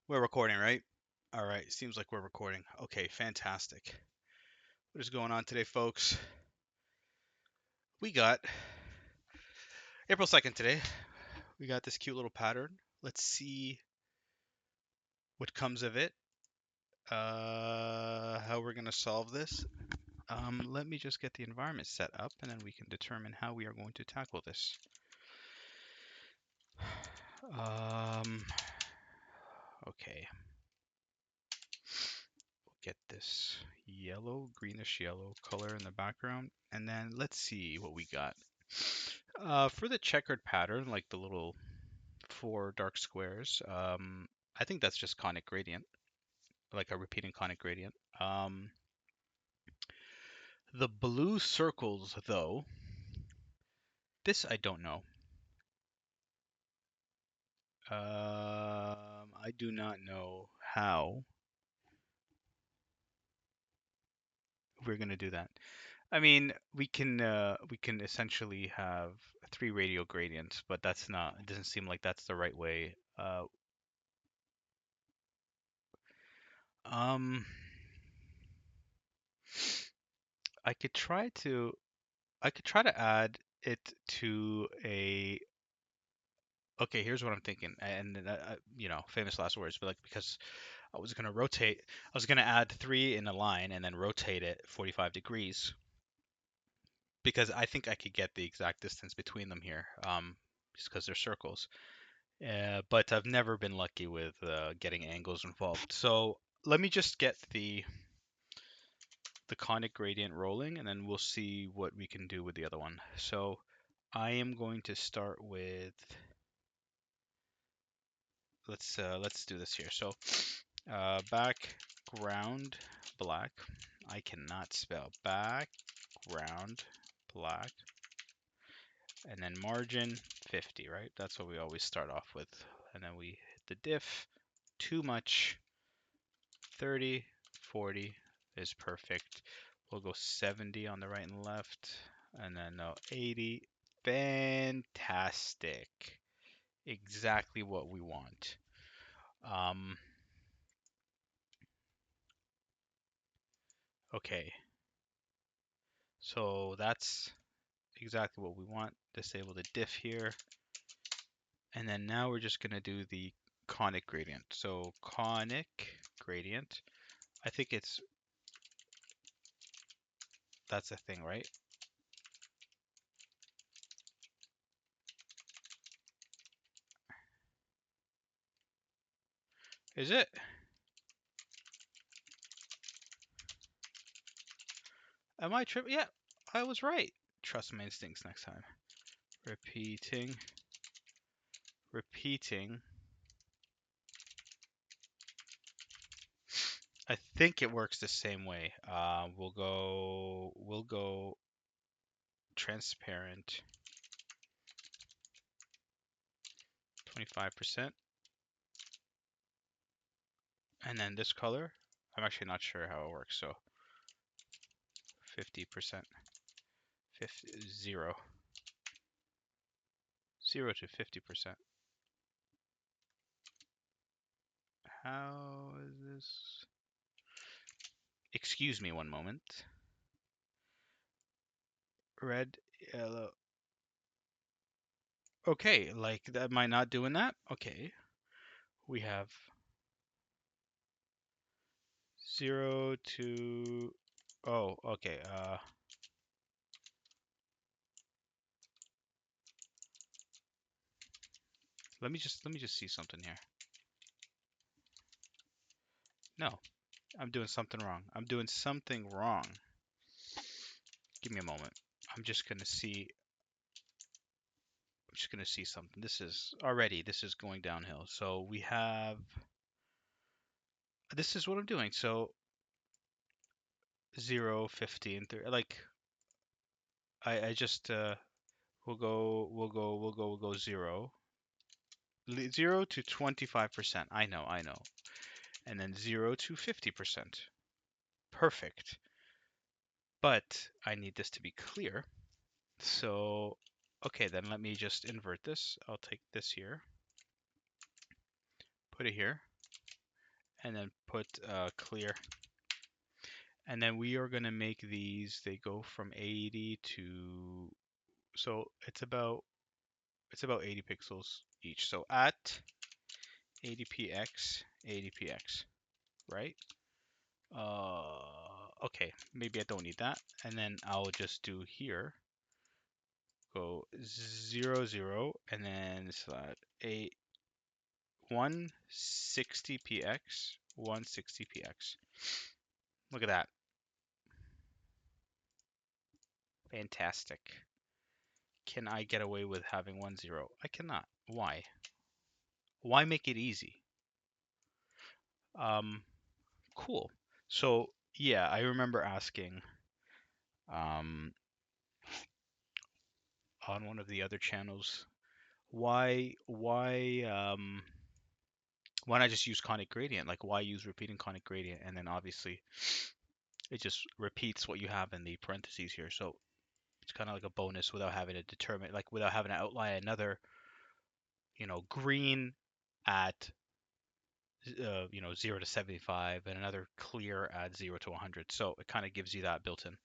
We're recording, right? All right, seems like we're recording. Okay, fantastic. What is going on today, folks? We got April 2nd today. We got this cute little pattern. Let's see what comes of it. How we're going to solve this. Let me just get the environment set up and then we can determine how we are going to tackle this. Um, okay. We'll get this yellow, greenish yellow color in the background. And then let's see what we got. For the checkered pattern, like the little four dark squares, I think that's just conic gradient, like a repeating conic gradient. The blue circles, though, this I don't know. I do not know how we're gonna do that. I mean, we can essentially have three radial gradients, but that's not. It doesn't seem like that's the right way. Um, I could try to I could try to add it to a. Okay, here's what I'm thinking, and famous last words, but like because I was gonna add three in a line and then rotate it 45 degrees because I think I could get the exact distance between them here, just because they're circles. But I've never been lucky with getting angles involved. So let me just get the conic gradient rolling, and then we'll see what we can do with the other one. So I am going to start with let's do this here. So background black. I cannot spell background black. And then margin 50, right? That's what we always start off with. And then we hit the diff. Too much. 30, 40 is perfect. We'll go 70 on the right and left. And then 80. Fantastic. Exactly what we want. Um, okay. So that's exactly what we want. Disable the diff here. And then now we're just going to do the conic gradient. So conic gradient, I think that's a thing, right? Is it? Am I tripping? Yeah, I was right. Trust my instincts next time. Repeating, repeating. I think it works the same way. We'll go transparent 25%. And then this color, I'm actually not sure how it works. So 50%, 0, 0 to 50%. How is this? Excuse me one moment. Red, yellow. Okay, like, am I not doing that? Okay. We have 0 to, oh, okay. Let me just see something here. No, I'm doing something wrong. I'm doing something wrong. Give me a moment. I'm just gonna see. I'm just gonna see something. This is going downhill. So we have. This is what I'm doing. So 0, 50, and 30. Like I just we'll go 0. 0 to 25%. I know. And then 0 to 50%. Perfect. But I need this to be clear. So, okay, then let me just invert this. I'll take this here, put it here, and then put clear. And then we are going to make these, they go from 80 to, so it's about 80 pixels each. So at 80px, 80px, right? Okay, maybe I don't need that. And then I'll just do here, go 0, 0, and then slide 8, 160px, 160px. Look at that. Fantastic. Can I get away with having 1, 0? I cannot. Why? Why make it easy? Um, cool. So yeah, I remember asking um, on one of the other channels, why not just use conic gradient? Like why use repeating conic gradient? And then obviously it just repeats what you have in the parentheses here. So it's kind of like a bonus without having to determine, like without having to outline another, green at 0 to 75 and another clear at 0 to 100. So it kind of gives you that built in.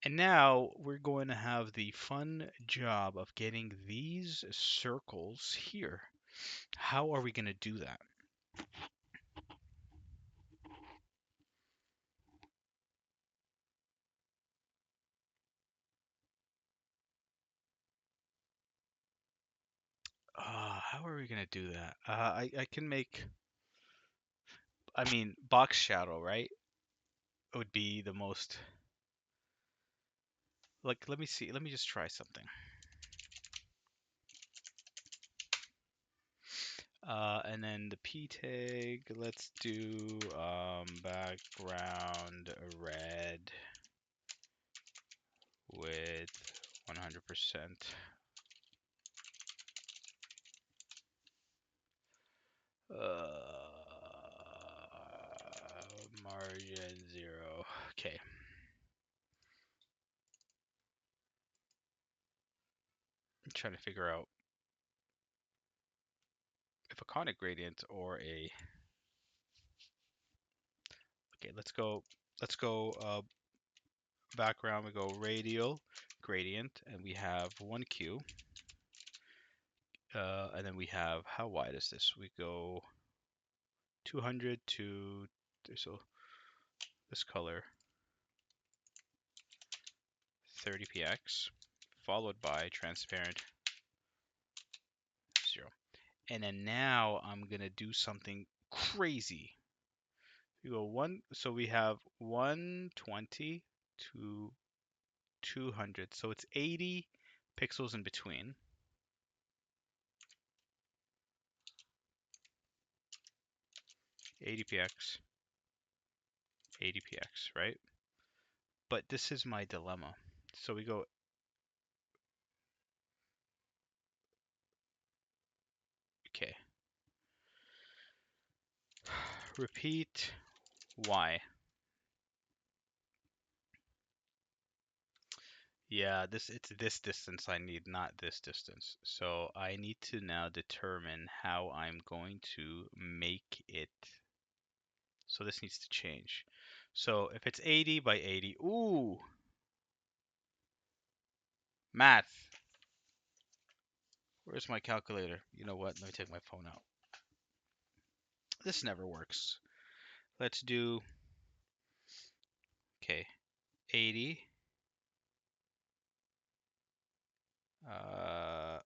And now we're going to have the fun job of getting these circles here. How are we going to do that? How are we going to do that? I can make, I mean, box shadow, right? Would be the most, like, let me see. Let me just try something. And then the p tag, let's do background red with 100%. Margin 0. Okay. I'm trying to figure out if a conic gradient or a. Okay, let's go background. We go radial gradient, and we have 1Q. And then we have, how wide is this? We go 200 to, so this color 30px, followed by transparent 0. And then now I'm gonna do something crazy. We go one, so we have 120 to 200, so it's 80 pixels in between. 80px, 80px, right? But this is my dilemma. So we go, okay, repeat y. Yeah, it's this distance I need, not this distance. So I need to now determine how I'm going to make it. So this needs to change. So if it's 80 by 80, ooh, math. Where's my calculator? You know what? Let me take my phone out. This never works. Let's do, okay, 80. Uh,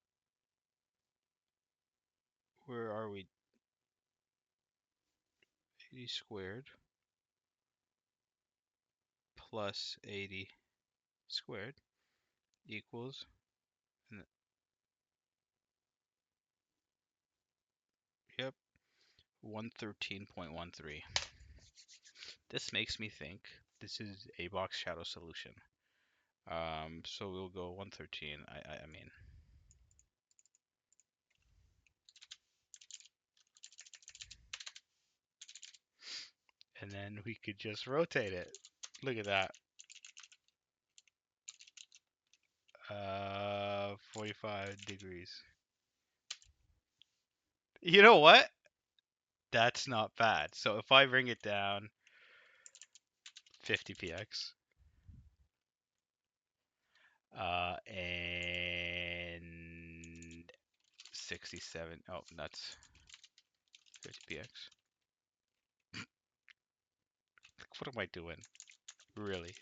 where are we? 80 squared plus 80 squared equals, yep, 113.13. This makes me think this is a box shadow solution. So we'll go 113. I mean, and then we could just rotate it. Look at that. 45 degrees. You know what? That's not bad. So if I bring it down 50 px, and 67. Oh, that's 50 px. What am I doing? Really?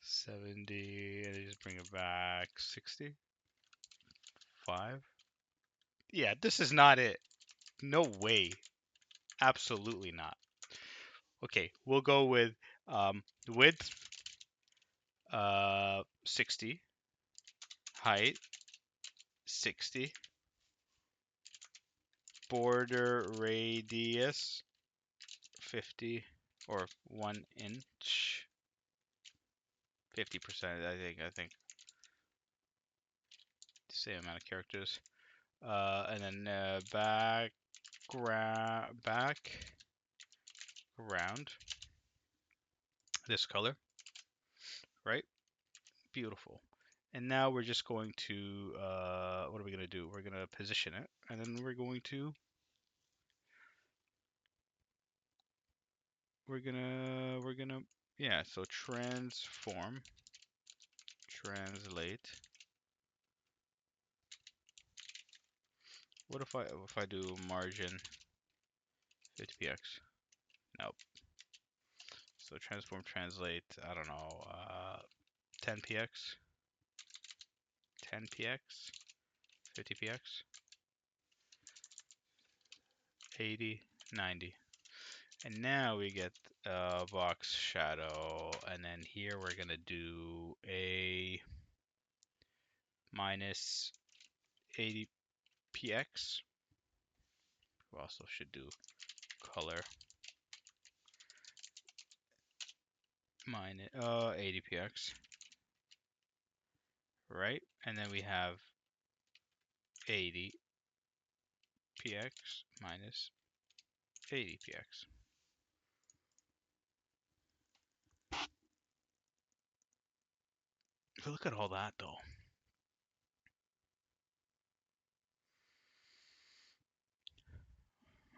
70, and I just bring it back 65. Yeah, this is not it. No way. Absolutely not. Okay, we'll go with width 60, height 60, border radius 50 or 1 inch, 50%. I think same amount of characters. And then background this color, right? Beautiful. And now we're just going to what are we gonna do? We're gonna position it, and then we're gonna yeah. So transform, translate. What if I do margin 50 px? Nope. So transform, translate. I don't know. 10 px, 10 px, 50 px, 80, 90. And now we get box shadow, and then here we're gonna do a minus 80 px. We also should do color minus 80 px, right? And then we have 80 px minus 80 px. But look at all that though.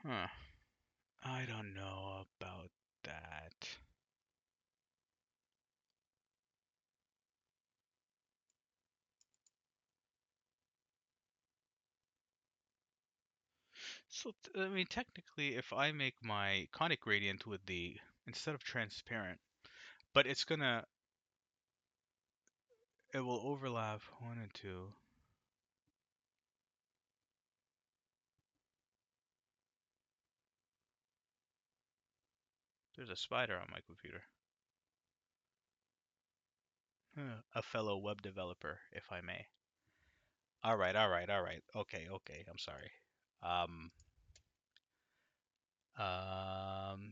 Huh. I don't know about that. So, I mean, technically, if I make my conic gradient with the, instead of transparent, but it will overlap 1 and 2. There's a spider on my computer. A fellow web developer, if I may. All right, all right, all right. Okay, okay. I'm sorry. Um,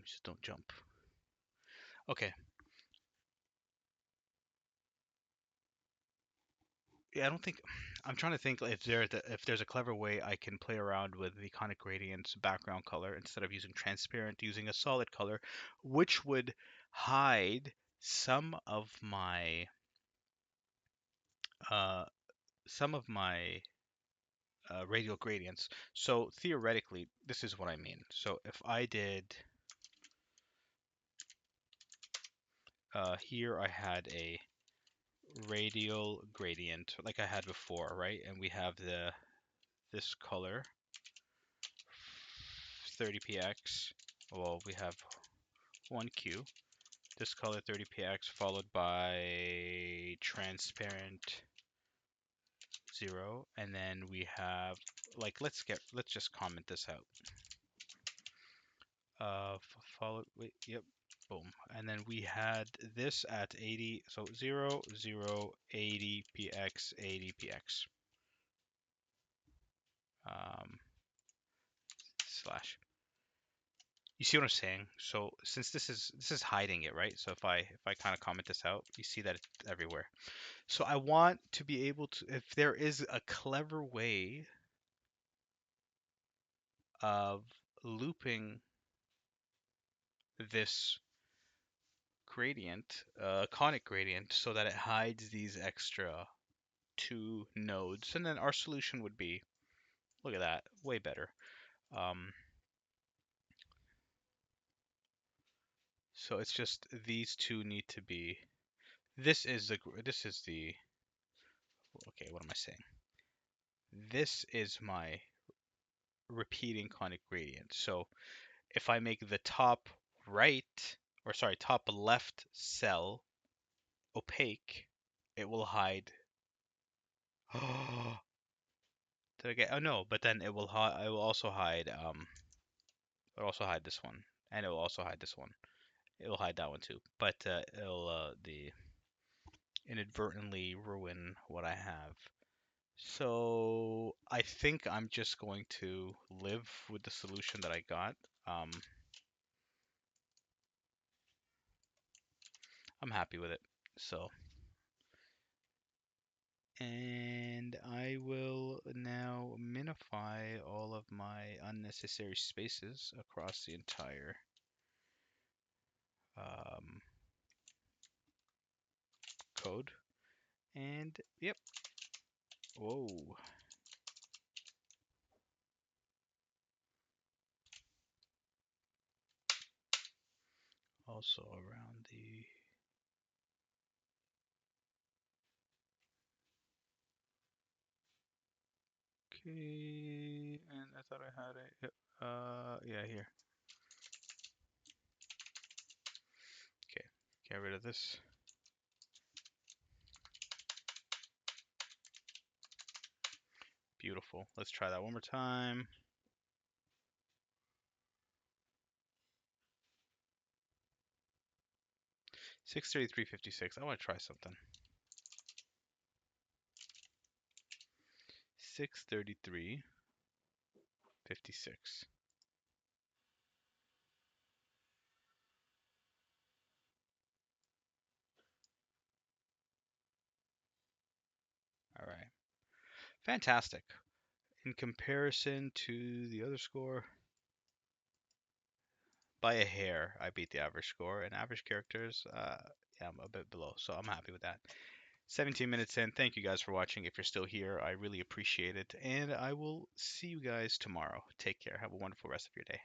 just don't jump. Okay. Yeah, I don't think I'm trying to think if there's a clever way I can play around with the conic gradient's background color instead of using transparent, using a solid color, which would hide some of my uh, radial gradients. So theoretically, this is what I mean. So if I did here, I had a radial gradient like I had before, right? And we have this color 30 px. Well, we have 1q. This color 30 px followed by transparent 0, and then we have like let's just comment this out. Followed wait, yep, boom, and then we had this at 80, so 0 0 80 px 80 px slash. You see what I'm saying? So since this is hiding it, right? So if I kind of comment this out, you see that it's everywhere. So I want to be able to, if there is a clever way of looping this gradient, conic gradient, so that it hides these extra two nodes, and then our solution would be, look at that, way better. Um, so it's just these two need to be. This is the. Okay, what am I saying? This is my repeating conic gradient. So if I make the top right, or sorry, top left cell opaque, it will hide. Oh, did I get? Oh no, but then it will hide. It will also hide. It'll also hide this one, and it will also hide this one. It will hide that one too, but it'll the inadvertently ruin what I have. So I think I'm just going to live with the solution that I got. Um, I'm happy with it. So, and I will now minify all of my unnecessary spaces across the entire um, code. And yep. Whoa. Also around the. Okay. And I thought I had it. Yep. Yeah, here. Okay. Get rid of this. Beautiful. Let's try that one more time. 633.56. I want to try something. 633.56. All right. Fantastic. In comparison to the other score, by a hair, I beat the average score. And average characters, yeah, I'm a bit below. So I'm happy with that. 17 minutes in. Thank you guys for watching. If you're still here, I really appreciate it. And I will see you guys tomorrow. Take care. Have a wonderful rest of your day.